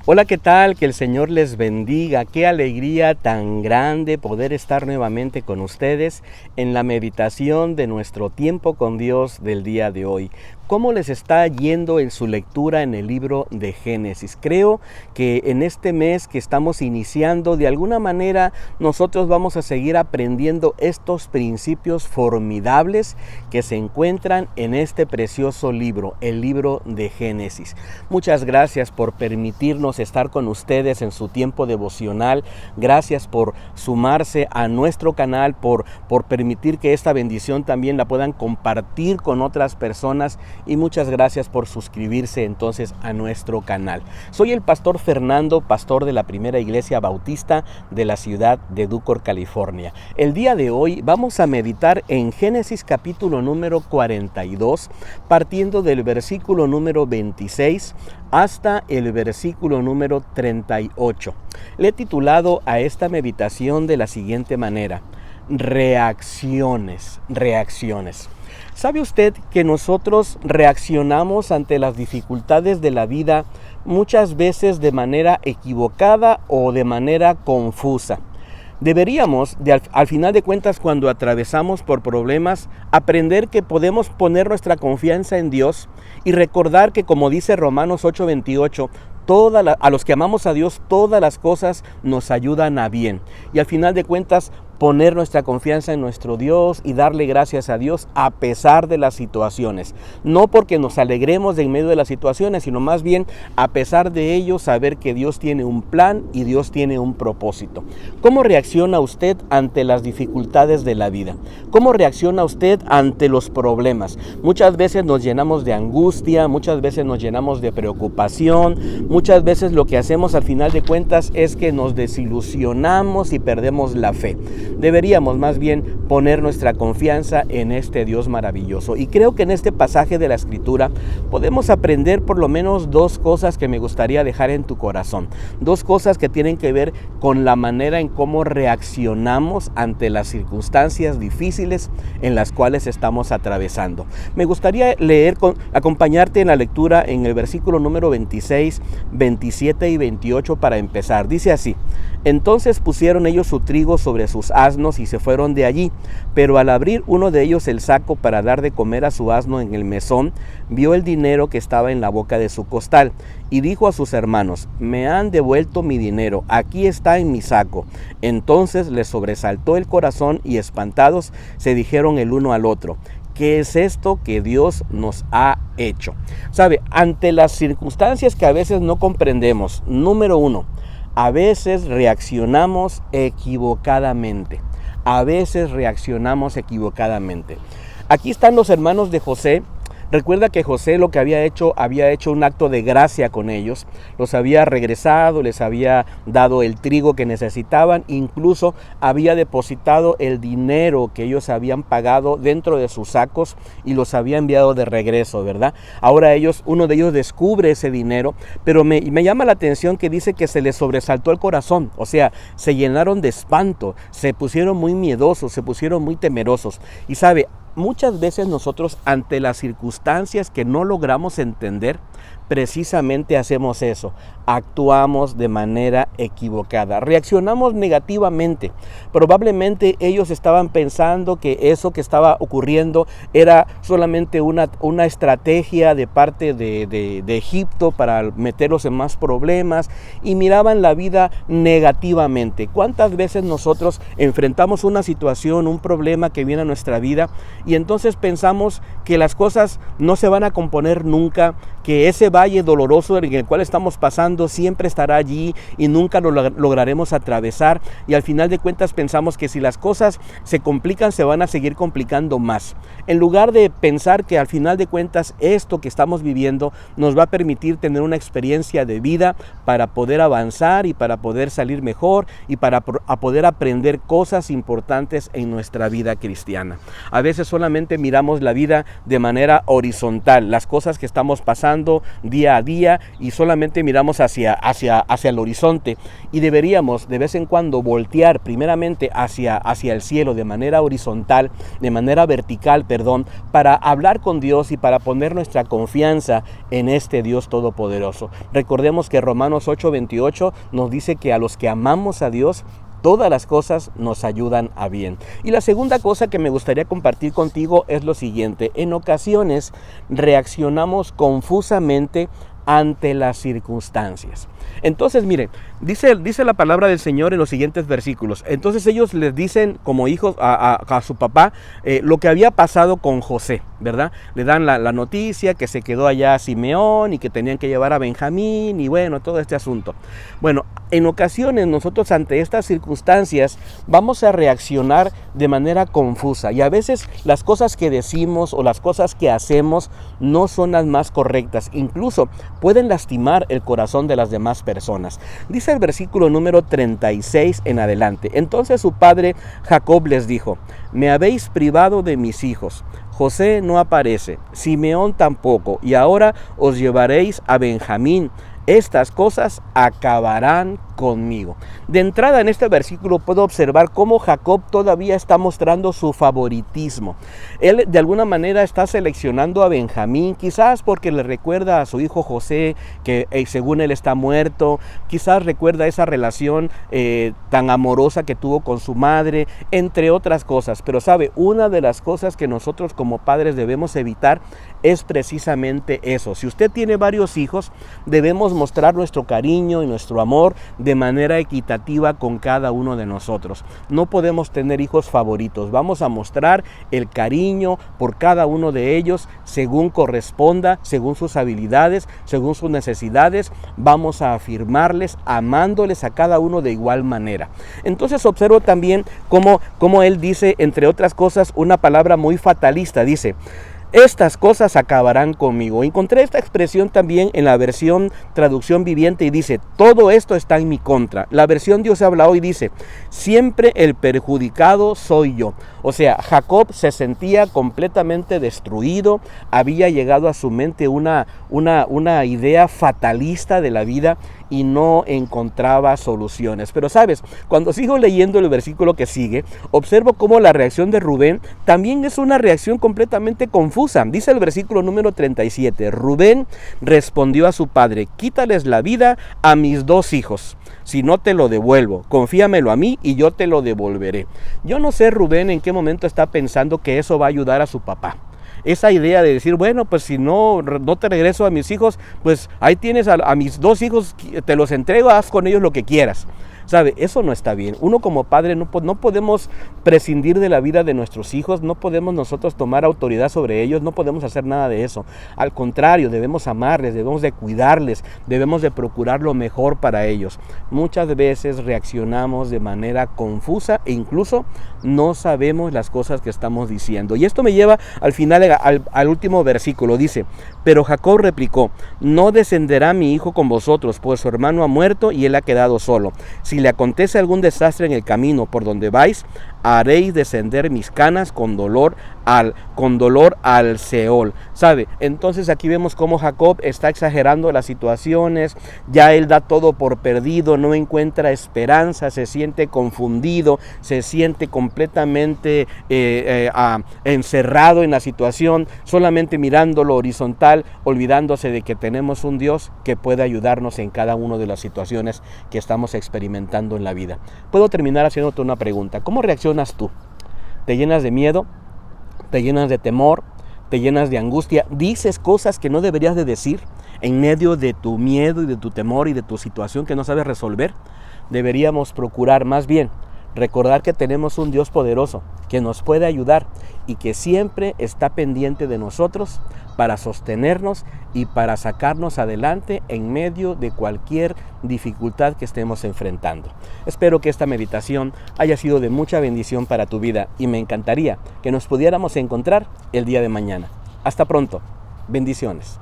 Hola, ¿qué tal? Que el Señor les bendiga. Qué alegría tan grande poder estar nuevamente con ustedes en la meditación de nuestro tiempo con Dios del día de hoy. ¿Cómo les está yendo en su lectura en el libro de Génesis? Creo que en este mes que estamos iniciando, de alguna manera nosotros vamos a seguir aprendiendo estos principios formidables que se encuentran en este precioso libro, el libro de Génesis. Muchas gracias por permitirnos estar con ustedes en su tiempo devocional. Gracias por sumarse a nuestro canal, por permitir que esta bendición también la puedan compartir con otras personas. Y muchas gracias por suscribirse entonces a nuestro canal. Soy el pastor Fernando, pastor de la Primera Iglesia Bautista de la ciudad de Ducor, California. El día de hoy vamos a meditar en Génesis capítulo número 42, partiendo del versículo número 26 hasta el versículo número 38. Le he titulado a esta meditación de la siguiente manera: reacciones. ¿Sabe usted que nosotros reaccionamos ante las dificultades de la vida muchas veces de manera equivocada o de manera confusa? Deberíamos, al final de cuentas, cuando atravesamos por problemas, aprender que podemos poner nuestra confianza en Dios y recordar que, como dice Romanos 8:28, a los que amamos a Dios, todas las cosas nos ayudan a bien. Y al final de cuentas, poner nuestra confianza en nuestro Dios y darle gracias a Dios a pesar de las situaciones. No porque nos alegremos de en medio de las situaciones, sino más bien a pesar de ello saber que Dios tiene un plan y Dios tiene un propósito. ¿Cómo reacciona usted ante las dificultades de la vida? ¿Cómo reacciona usted ante los problemas? Muchas veces nos llenamos de angustia, muchas veces nos llenamos de preocupación, muchas veces lo que hacemos al final de cuentas es que nos desilusionamos y perdemos la fe. Deberíamos más bien poner nuestra confianza en este Dios maravilloso. Y creo que en este pasaje de la Escritura podemos aprender por lo menos dos cosas que me gustaría dejar en tu corazón. Dos cosas que tienen que ver con la manera en cómo reaccionamos ante las circunstancias difíciles en las cuales estamos atravesando. Me gustaría acompañarte en la lectura en el versículo número 26, 27 y 28 para empezar. Dice así: entonces pusieron ellos su trigo sobre sus asnos y se fueron de allí. Pero al abrir uno de ellos el saco para dar de comer a su asno en el mesón, vio el dinero que estaba en la boca de su costal y dijo a sus hermanos: me han devuelto mi dinero, aquí está en mi saco. Entonces les sobresaltó el corazón y espantados se dijeron el uno al otro: ¿qué es esto que Dios nos ha hecho? ¿Sabe? Ante las circunstancias que a veces no comprendemos, número uno, a veces reaccionamos equivocadamente. Aquí están los hermanos de José. Recuerda que José lo que había hecho un acto de gracia con ellos. Los había regresado, les había dado el trigo que necesitaban, incluso había depositado el dinero que ellos habían pagado dentro de sus sacos y los había enviado de regreso, ¿verdad? Ahora uno de ellos descubre ese dinero, pero me llama la atención que dice que se les sobresaltó el corazón, o sea, se llenaron de espanto, se pusieron muy miedosos, se pusieron muy temerosos. Y sabe, muchas veces nosotros ante las circunstancias que no logramos entender, precisamente hacemos eso, actuamos de manera equivocada, reaccionamos negativamente. Probablemente ellos estaban pensando que eso que estaba ocurriendo era solamente una estrategia de parte de Egipto para meterlos en más problemas y miraban la vida negativamente. ¿Cuántas veces nosotros enfrentamos una situación, un problema que viene a nuestra vida y entonces pensamos que las cosas no se van a componer nunca, que ese valle doloroso en el cual estamos pasando siempre estará allí y nunca lo lograremos atravesar, y al final de cuentas pensamos que si las cosas se complican se van a seguir complicando más, en lugar de pensar que al final de cuentas esto que estamos viviendo nos va a permitir tener una experiencia de vida para poder avanzar y para poder salir mejor y para poder aprender cosas importantes en nuestra vida cristiana. A veces solamente miramos la vida de manera horizontal, las cosas que estamos pasando pasando día a día y solamente miramos hacia el horizonte, y deberíamos de vez en cuando voltear primeramente hacia el cielo de manera horizontal, de manera vertical, para hablar con Dios y para poner nuestra confianza en este Dios todopoderoso. Recordemos que Romanos 8:28 nos dice que a los que amamos a Dios, todas las cosas nos ayudan a bien. Y la segunda cosa que me gustaría compartir contigo es lo siguiente: en ocasiones reaccionamos confusamente ante las circunstancias. Entonces, miren, dice la palabra del Señor en los siguientes versículos. Entonces ellos les dicen como hijos a su papá lo que había pasado con José, ¿verdad? Le dan la noticia que se quedó allá Simeón y que tenían que llevar a Benjamín y bueno, todo este asunto. Bueno, en ocasiones nosotros ante estas circunstancias vamos a reaccionar de manera confusa, y a veces las cosas que decimos o las cosas que hacemos no son las más correctas. Incluso pueden lastimar el corazón de las demás personas. Dice el versículo número 36 en adelante: entonces su padre Jacob les dijo: me habéis privado de mis hijos. José no aparece, Simeón tampoco, y ahora os llevaréis a Benjamín. Estas cosas acabarán conmigo. De entrada en este versículo puedo observar cómo Jacob todavía está mostrando su favoritismo. Él de alguna manera está seleccionando a Benjamín, quizás porque le recuerda a su hijo José, que según él está muerto, quizás recuerda esa relación tan amorosa que tuvo con su madre, entre otras cosas. Pero sabe, una de las cosas que nosotros como padres debemos evitar es precisamente eso. Si usted tiene varios hijos, debemos mostrar nuestro cariño y nuestro amor de manera equitativa con cada uno de nosotros. No podemos tener hijos favoritos. Vamos a mostrar el cariño por cada uno de ellos según corresponda, según sus habilidades, según sus necesidades. Vamos a afirmarles, amándoles a cada uno de igual manera. Entonces observo también cómo él dice, entre otras cosas, una palabra muy fatalista. Dice: estas cosas acabarán conmigo. Encontré esta expresión también en la versión traducción viviente y dice: todo esto está en mi contra. La versión Dios habla hoy dice: siempre el perjudicado soy yo. O sea, Jacob se sentía completamente destruido, había llegado a su mente una idea fatalista de la vida y no encontraba soluciones. Pero sabes, cuando sigo leyendo el versículo que sigue, observo cómo la reacción de Rubén también es una reacción completamente confusa. Dice el versículo número 37, Rubén respondió a su padre: quítales la vida a mis dos hijos, si no te lo devuelvo, confíamelo a mí y yo te lo devolveré. Yo no sé Rubén en qué momento está pensando que eso va a ayudar a su papá. Esa idea de decir, bueno, pues si no te regreso a mis hijos, pues ahí tienes a mis dos hijos, te los entrego, haz con ellos lo que quieras. ¿Sabe? Eso no está bien. Uno como padre no podemos prescindir de la vida de nuestros hijos, no podemos nosotros tomar autoridad sobre ellos, no podemos hacer nada de eso. Al contrario, debemos amarles, debemos de cuidarles, debemos de procurar lo mejor para ellos. Muchas veces reaccionamos de manera confusa e incluso no sabemos las cosas que estamos diciendo. Y esto me lleva al final, al último versículo. Dice: pero Jacob replicó: no descenderá mi hijo con vosotros, pues su hermano ha muerto y él ha quedado solo. Si le acontece algún desastre en el camino por donde vais, haréis descender mis canas con dolor al Seol. ¿Sabe? Entonces aquí vemos cómo Jacob está exagerando las situaciones, ya él da todo por perdido, no encuentra esperanza, se siente confundido, se siente completamente encerrado en la situación, solamente mirando lo horizontal, olvidándose de que tenemos un Dios que puede ayudarnos en cada una de las situaciones que estamos experimentando en la vida. Puedo terminar haciéndote una pregunta: ¿cómo reaccionas tú? ¿Te llenas de miedo? ¿Te llenas de temor? ¿Te llenas de angustia? ¿Dices cosas que no deberías de decir en medio de tu miedo y de tu temor y de tu situación que no sabes resolver? Deberíamos procurar más bien recordar que tenemos un Dios poderoso que nos puede ayudar y que siempre está pendiente de nosotros para sostenernos y para sacarnos adelante en medio de cualquier dificultad que estemos enfrentando. Espero que esta meditación haya sido de mucha bendición para tu vida y me encantaría que nos pudiéramos encontrar el día de mañana. Hasta pronto. Bendiciones.